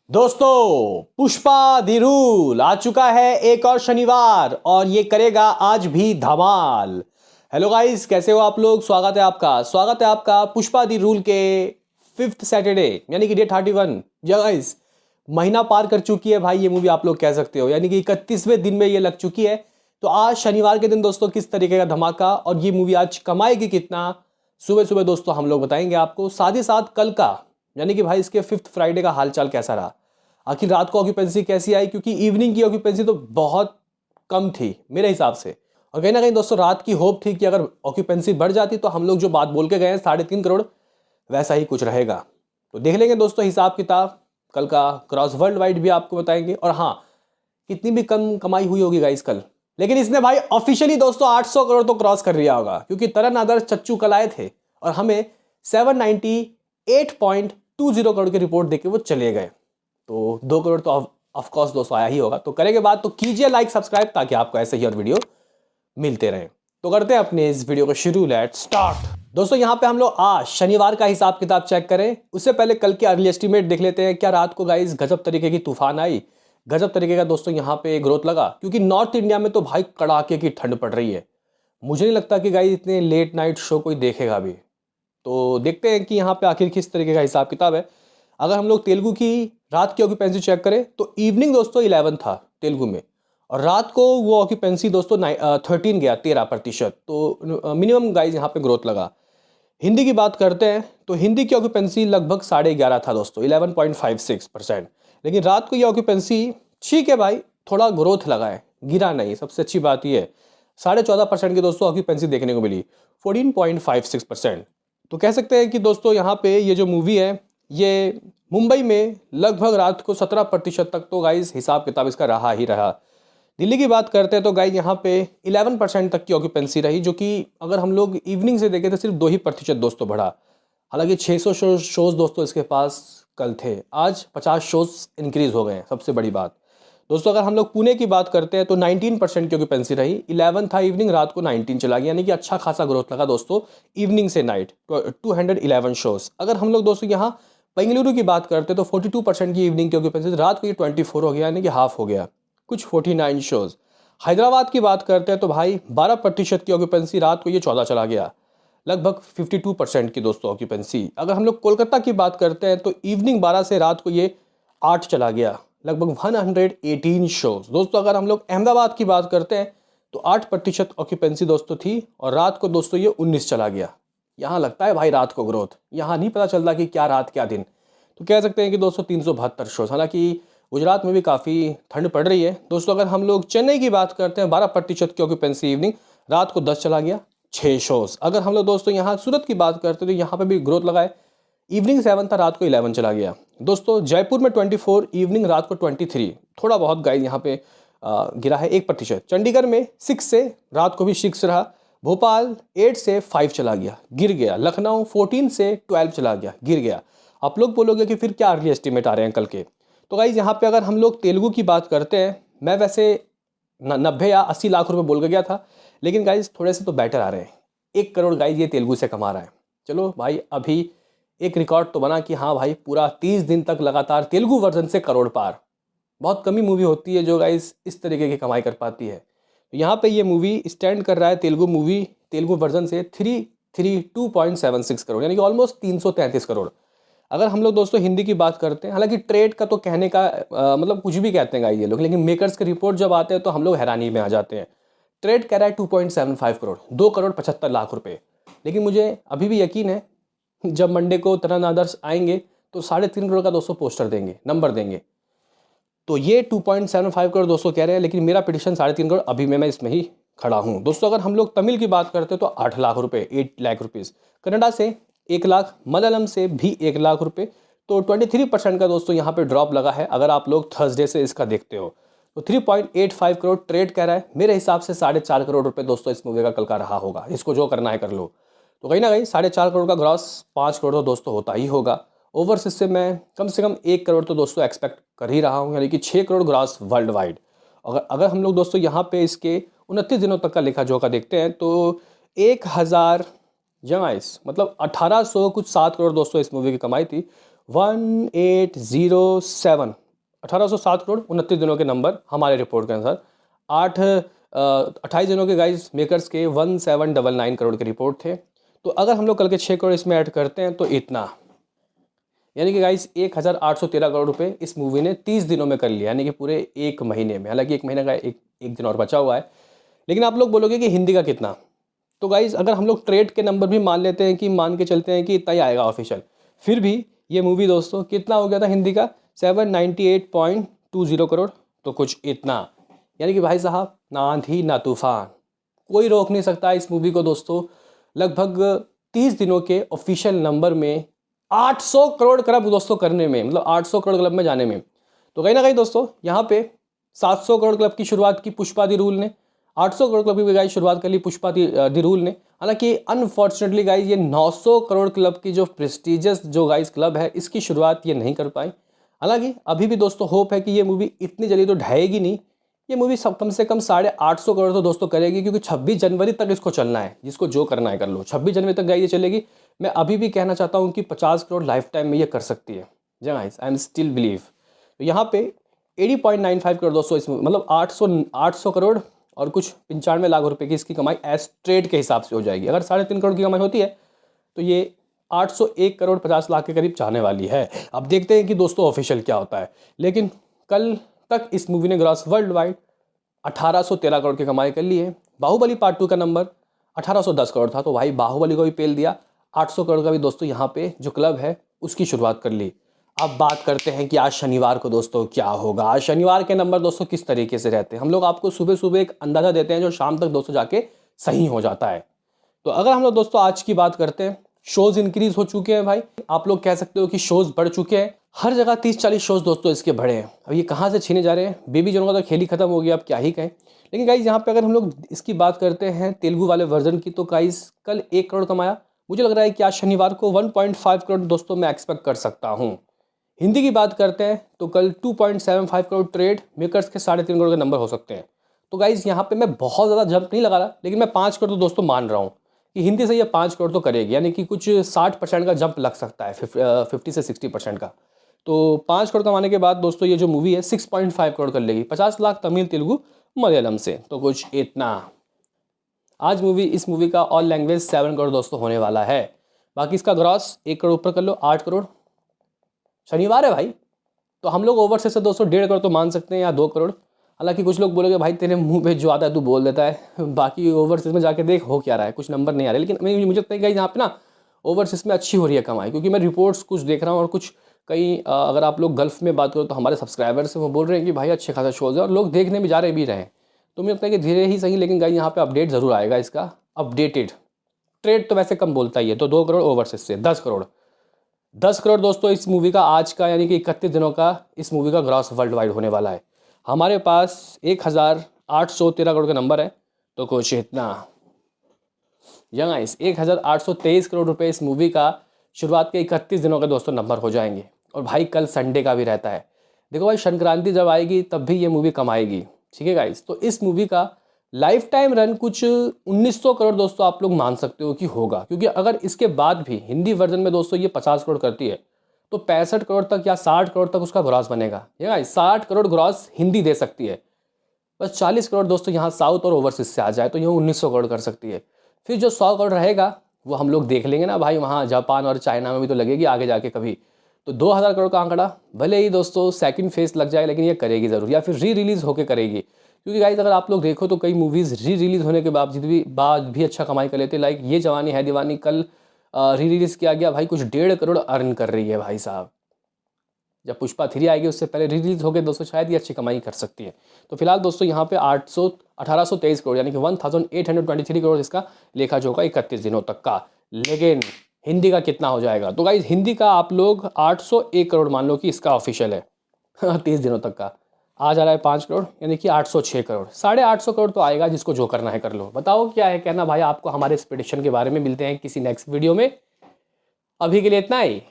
दोस्तों पुष्पा दी रूल आ चुका है एक और शनिवार और ये करेगा आज भी धमाल। हेलो गाइस, कैसे हो आप लोग। स्वागत है आपका पुष्पा दी रूल के फिफ्थ सैटरडे यानी कि डे 31। या गाइस, महीना पार कर चुकी है भाई ये मूवी, आप लोग कह सकते हो, यानी कि 31वें दिन में ये लग चुकी है। तो आज शनिवार के दिन दोस्तों किस तरीके का धमाका और ये मूवी आज कमाएगी कितना, सुबह सुबह दोस्तों हम लोग बताएंगे आपको। साथ ही साथ कल का यानी कि भाई इसके फिफ्थ फ्राइडे का हालचाल कैसा रहा, आखिर रात को ऑक्यूपेंसी कैसी आई, क्योंकि इवनिंग की ऑक्यूपेंसी तो बहुत कम थी मेरे हिसाब से। और कहीं ना कहीं दोस्तों रात की होप थी कि अगर ऑक्यूपेंसी बढ़ जाती तो हम लोग जो बात बोल के गए हैं 3.5 करोड़ वैसा ही कुछ रहेगा। तो देख लेंगे दोस्तों हिसाब किताब कल का, क्रॉस वर्ल्ड वाइड भी आपको बताएंगे। और हाँ, कितनी भी कम कमाई हुई होगी गाइस कल, लेकिन इसने भाई ऑफिशियली दोस्तों 800 करोड़ तो क्रॉस कर लिया होगा, क्योंकि तरन आदर्श चच्चू कल आए थे और हमें 798.20 करोड़ की रिपोर्ट देके वो चले गए। तो 2 करोड़ तो ऑफ कोर्स दोस्तों आया ही होगा। तो करेंगे बात तो कीजिए लाइक सब्सक्राइब, ताकि आपको ऐसे ही और वीडियो मिलते रहें। तो करते हैं अपने इस वीडियो को शुरू, लेट स्टार्ट। दोस्तों यहाँ पे हम लोग आज शनिवार का हिसाब किताब चेक करें उससे पहले कल के अर्ली एस्टीमेट देख लेते हैं। क्या रात को गाइस गजब तरीके की तूफान आई, गजब तरीके का दोस्तों यहाँ पे ग्रोथ लगा, क्योंकि नॉर्थ इंडिया में तो भाई कड़ाके की ठंड पड़ रही है। मुझे नहीं लगता कि गाइस इतने लेट नाइट शो कोई देखेगा अभी। तो देखते हैं कि यहाँ पे आखिर किस तरीके का हिसाब किताब है। अगर हम लोग तेलुगु की रात की ऑक्यूपेंसी चेक करें तो इवनिंग दोस्तों 11 था तेलुगु में, और रात को वो ऑक्यूपेंसी दोस्तों 13 गया, 13%। तो मिनिमम गाइज यहाँ पे ग्रोथ लगा। हिंदी की बात करते हैं तो हिंदी की ऑक्यूपेंसी लगभग 11.5 था दोस्तों, 11.56%। लेकिन रात को ये ऑक्यूपेंसी ठीक है भाई, थोड़ा ग्रोथ लगा है, गिरा नहीं। सबसे अच्छी बात ये है 14.5% की दोस्तों ऑक्यूपेंसी देखने को मिली, 14.56%। तो कह सकते हैं कि दोस्तों यहाँ पे ये जो मूवी है ये मुंबई में लगभग रात को 17% तक तो गाइज हिसाब किताब इसका रहा ही रहा। दिल्ली की बात करते हैं तो गाइज यहाँ पे 11% तक की ऑक्यूपेंसी रही, जो कि अगर हम लोग इवनिंग से देखें तो सिर्फ 2% दोस्तों बढ़ा। हालांकि 600 शोज दोस्तों इसके पास कल थे, आज 50 शोज इंक्रीज हो गए हैं। सबसे बड़ी बात दोस्तों अगर हम लोग पुणे की बात करते हैं तो 19% की ऑक्यूपेंसी रही, 11 था इवनिंग, रात को 19 चला गया, यानी कि अच्छा खासा ग्रोथ लगा दोस्तों इवनिंग से नाइट, 211 शोज। अगर हम लोग दोस्तों यहाँ बेंगलुरु की बात करते हैं तो 42% की इवनिंग की ऑक्यूपेंसी, रात को ये 24 हो गया, यानी कि हाफ हो गया, कुछ 49 शोज। हैदराबाद की बात करते हैं तो भाई 12% की ऑक्यूपेंसी, रात को ये 14 चला गया, लगभग 52% की दोस्तों ऑक्यूपेंसी। अगर हम लोग कोलकाता की बात करते हैं तो इवनिंग 12 से रात को ये 8 चला गया, लगभग 118 शोज। दोस्तों अगर हम लोग अहमदाबाद की बात करते हैं तो 8% ऑक्यूपेंसी दोस्तों थी और रात को दोस्तों ये 19 चला गया। यहाँ लगता है भाई रात को ग्रोथ, यहाँ नहीं पता चलता कि क्या रात क्या दिन। तो कह सकते हैं कि दोस्तों 372 शोज। हालांकि गुजरात में भी काफ़ी ठंड पड़ रही है दोस्तों। अगर हम लोग चेन्नई की बात करते हैं 12% की ऑक्यूपेंसी इवनिंग, रात को 10 चला गया, 6 शोज। अगर हम लोग दोस्तों यहाँ सूरत की बात करते हैं तो यहाँ पे भी ग्रोथ लगाए, इवनिंग 7 था, रात को 11 चला गया। दोस्तों जयपुर में 24, इवनिंग रात को 23, थोड़ा बहुत गाइस यहाँ पे गिरा है 1%। चंडीगढ़ में 6 से रात को भी 6 रहा, भोपाल 8 से 5 चला गया, गिर गया, लखनऊ 14 से 12 चला गया, गिर गया। आप लोग बोलोगे कि फिर क्या अर्ली एस्टीमेट आ रहे हैं कल के। तो गाइज यहाँ पे अगर हम लोग तेलुगु की बात करते हैं, मैं वैसे 90 या 80 लाख रुपए बोल के गया था, लेकिन गाइज थोड़े से तो बेटर आ रहे हैं। 1 करोड़ गाइज ये तेलुगु से कमा रहा है। चलो भाई अभी एक रिकॉर्ड तो बना कि हाँ भाई पूरा 30 दिन तक लगातार तेलुगु वर्जन से करोड़ पार। बहुत कमी मूवी होती है जो गाइस इस तरीके की कमाई कर पाती है। तो यहाँ पे ये मूवी स्टैंड कर रहा है तेलुगु मूवी, तेलुगु वर्जन से 332.76 करोड़, यानी कि ऑलमोस्ट 333 करोड़। अगर हम लोग दोस्तों हिंदी की बात करते हैं, हालांकि ट्रेड का तो कहने का मतलब कुछ भी कहते हैं गाइस ये लोग, लेकिन मेकर्स के रिपोर्ट जब आते हैं तो हम लोग हैरानी में आ जाते हैं। ट्रेड कह रहा है 2.75 करोड़, 2 करोड़ 75 लाख रुपए। लेकिन मुझे अभी भी यकीन है जब मंडे को तरन आदर्श आएंगे तो 3.5 करोड़ का दोस्तों पोस्टर देंगे, नंबर देंगे। तो ये 2.75 करोड़ दोस्तों कह रहे हैं, लेकिन मेरा पिटिशन 3.5 करोड़ अभी मैं इसमें ही खड़ा हूँ दोस्तों। अगर हम लोग तमिल की बात करते हैं तो 8 लाख रुपए, 8 लाख रुपीज़, कन्नडा से 1 लाख, मलयालम से भी 1 लाख रुपए। तो 23% का दोस्तों यहाँ पे ड्रॉप लगा है अगर आप लोग थर्सडे से इसका देखते हो। तो 3.85 करोड़ ट्रेड कह रहा है, मेरे हिसाब से 4.5 करोड़ रुपए दोस्तों इस मूवी का कल का रहा होगा। इसको जो करना है कर लो। तो कहीं ना कहीं 4.5 करोड़ का ग्रॉस 5 करोड़ तो दोस्तों होता ही होगा। ओवरसीज से मैं कम से कम 1 करोड़ तो दोस्तों एक्सपेक्ट कर ही रहा हूँ, यानी कि 6 करोड़ ग्रॉस वर्ल्ड वाइड। अगर अगर हम लोग दोस्तों यहाँ पे इसके 29 दिनों तक का लेखा जोखा देखते हैं तो 1000 जमाइस मतलब 1800 कुछ 7 करोड़ दोस्तों इस मूवी की कमाई थी। 1807 1807 करोड़ 29 दिनों के नंबर हमारे रिपोर्ट के अनुसार। 28 दिनों के गाइस मेकर्स के 1799 करोड़ के रिपोर्ट थे। तो अगर हम लोग कल के 6 करोड़ इसमें ऐड करते हैं तो इतना, यानी कि गाइस 1813 करोड़ रुपए इस मूवी ने 30 दिनों में कर लिया, यानी कि पूरे एक महीने में। हालांकि एक महीने का एक दिन और बचा हुआ है। लेकिन आप लोग बोलोगे कि हिंदी का कितना, तो गाइस अगर हम लोग ट्रेड के नंबर भी मान लेते हैं कि मान के चलते हैं कि इतना ही आएगा ऑफिशियल, फिर भी ये मूवी दोस्तों कितना हो गया था हिंदी का 798.20 करोड़। तो कुछ इतना, यानी कि भाई साहब ना आंधी ना तूफान, कोई रोक नहीं सकता इस मूवी को दोस्तों लगभग 30 दिनों के ऑफिशियल नंबर में 800 करोड़ क्लब दोस्तों करने में, मतलब 800 करोड़ क्लब में जाने में। तो कहीं ना कहीं दोस्तों यहाँ पे 700 करोड़ क्लब की शुरुआत की पुष्पा दी रूल ने, 800 करोड़ क्लब की गाइस शुरुआत कर ली पुष्पा दी रूल ने। हालांकि अनफॉर्चुनेटली गाइस ये 900 करोड़ क्लब की जो प्रेस्टिजियस जो गाइस क्लब है इसकी शुरुआत ये नहीं कर पाई। हालांकि अभी भी दोस्तों होप है कि ये मूवी इतनी जल्दी तो ढाएगी नहीं, ये मूवी सब कम से कम 850 करोड़ तो दोस्तों करेगी, क्योंकि 26 जनवरी तक इसको चलना है। जिसको जो करना है कर लो, 26 जनवरी तक गाइस ये चलेगी। मैं अभी भी कहना चाहता हूँ कि 50 करोड़ लाइफ टाइम में ये कर सकती है। जी guys, I am still believe. तो यहाँ पे 80.95 करोड़ दोस्तों इसमें, मतलब 800 करोड़ और कुछ 95 लाख रुपए की इसकी कमाई एज ट्रेड के हिसाब से हो जाएगी। अगर 3.5 करोड़ की कमाई होती है तो ये 801 करोड़ 50 लाख के करीब जाने वाली है। अब देखते हैं कि दोस्तों ऑफिशियल क्या होता है। लेकिन कल तक इस मूवी ने ग्रॉस वर्ल्ड वाइड 1813 करोड़ की कमाई कर ली है। बाहुबली पार्ट 2 का नंबर 1810 करोड़ था, तो भाई बाहुबली को भी पेल दिया। 800 करोड़ का भी दोस्तों यहाँ पे जो क्लब है उसकी शुरुआत कर ली। अब बात करते हैं कि आज शनिवार को दोस्तों क्या होगा। आज शनिवार के नंबर दोस्तों किस तरीके से रहते हैं, हम लोग आपको सुबह सुबह एक अंदाजा देते हैं जो शाम तक दोस्तों जाके सही हो जाता है। तो अगर हम लोग दोस्तों आज की बात करते हैं, शोज इंक्रीज हो चुके हैं भाई, आप लोग कह सकते हो कि शोज बढ़ चुके हैं। हर जगह 30-40 शोज दोस्तों इसके बढ़े हैं। अब ये कहाँ से छीने जा रहे हैं, बेबी जनों का तो खेल ही खत्म हो गया, अब क्या ही कहें। लेकिन गाइज यहाँ पे अगर हम लोग इसकी बात करते हैं तेलुगु वाले वर्जन की, तो गाइज कल 1 करोड़ कमाया। मुझे लग रहा है कि आज शनिवार को 1.5 करोड़ दोस्तों मैं एक्सपेक्ट कर सकता हूँ। हिंदी की बात करते हैं तो कल 2.75 करोड़ ट्रेड मेकर्स के 3.5 करोड़ के नंबर हो सकते हैं। तो गाइज यहाँ पे मैं बहुत ज़्यादा जंप नहीं लगा रहा, लेकिन मैं 5 करोड़ तो दोस्तों मान रहा हूँ कि हिंदी से ये 5 करोड़ तो करेगी, यानी कि कुछ 60% का जंप लग सकता है, 50 से 60% का। तो 5 करोड़ कमाने के बाद दोस्तों ये जो मूवी है 6.5 करोड़ कर लेगी, 50 लाख तमिल तेलुगु मलयालम से। तो कुछ इतना। आज इस मूवी का ऑल लैंग्वेज 7 करोड़ दोस्तों होने वाला है। बाकी इसका ग्रॉस 1 करोड़ ऊपर कर लो, 8 करोड़। शनिवार है भाई, तो हम लोग ओवरसीज से दोस्तों 1.5 करोड़ तो मान सकते हैं या 2 करोड़। हालांकि कुछ लोग बोलेंगे भाई तेरे मुंह पे जो आता है तू बोल देता है, बाकी ओवरसीज में जाके देख हो क्या रहा है, कुछ नंबर नहीं आ रहे। लेकिन मुझे लगता है कि यहाँ पे ना ओवरसीज में अच्छी हो रही है कमाई, क्योंकि मैं रिपोर्ट्स कुछ देख रहा हूँ और कुछ कहीं अगर आप लोग गल्फ में बात करो तो हमारे सब्सक्राइबर्स हैं वो बोल रहे हैं कि भाई अच्छे खासा शोज है और लोग देखने भी जा रहे भी रहे हैं। तो मुझे लगता है कि धीरे ही सही, लेकिन गाइस यहाँ पे अपडेट ज़रूर आएगा इसका, अपडेटेड। ट्रेड तो वैसे कम बोलता ही है, तो 2 करोड़ ओवरसीज से 10 करोड़। 10 करोड़ दोस्तों इस मूवी का आज का, यानी कि 31 दिनों का इस मूवी का ग्रॉस वर्ल्ड वाइड होने वाला है। हमारे पास 1813 करोड़ का नंबर है, तो कुछ इतना। यहाँ इस 1823 करोड़ रुपए इस मूवी का शुरुआत के 31 दिनों के दोस्तों नंबर हो जाएंगे। और भाई कल संडे का भी रहता है, देखो भाई संक्रांति जब आएगी तब भी ये मूवी कमाएगी, ठीक है गाइस। तो इस मूवी का लाइफ टाइम रन कुछ 1900 करोड़ दोस्तों आप लोग मान सकते हो कि होगा, क्योंकि अगर इसके बाद भी हिंदी वर्जन में दोस्तों ये 50 करोड़ करती है तो 65 करोड़ तक या 60 करोड़ तक उसका ग्रॉस बनेगा। ये गाइस 60 करोड़ ग्रॉस हिंदी दे सकती है। बस 40 करोड़ दोस्तों यहाँ साउथ और ओवरसीज से आ जाए तो ये 1900 करोड़ कर सकती है। फिर जो 100 करोड़ रहेगा वो हम लोग देख लेंगे ना भाई, वहाँ जापान और चाइना में भी तो लगेगी आगे जाके कभी। तो 2000 करोड़ का आंकड़ा भले ही दोस्तों सेकंड फेज लग जाए, लेकिन ये करेगी ज़रूर, या फिर री रिलीज़ होकर करेगी। क्योंकि गाइस अगर आप लोग देखो तो कई मूवीज़ री रिलीज़ होने के बाद भी अच्छा कमाई कर लेते। लाइक ये जवानी है दीवानी कल री रिलीज़ किया गया भाई, कुछ 1.5 करोड़ अर्न कर रही है भाई साहब। जब पुष्पा 3 आएगी उससे पहले रिलीज हो गए दोस्तों, शायद ये अच्छी कमाई कर सकती है। तो फिलहाल दोस्तों यहाँ पे 1823 करोड़ यानी कि 1823 करोड़ इसका लेखा जोखा 31 दिनों तक का। लेकिन हिंदी का कितना हो जाएगा, तो गाइज हिंदी का आप लोग 801 करोड़ मान लो कि इसका ऑफिशियल है 30 दिनों तक का। आ जा रहा है 5 करोड़ यानी कि 806 करोड़, 850 करोड़ तो आएगा। जिसको जो करना है कर लो। बताओ क्या है कहना भाई आपको हमारे इस प्रेडिक्शन के बारे में। मिलते हैं किसी नेक्स्ट वीडियो में, अभी के लिए इतना ही।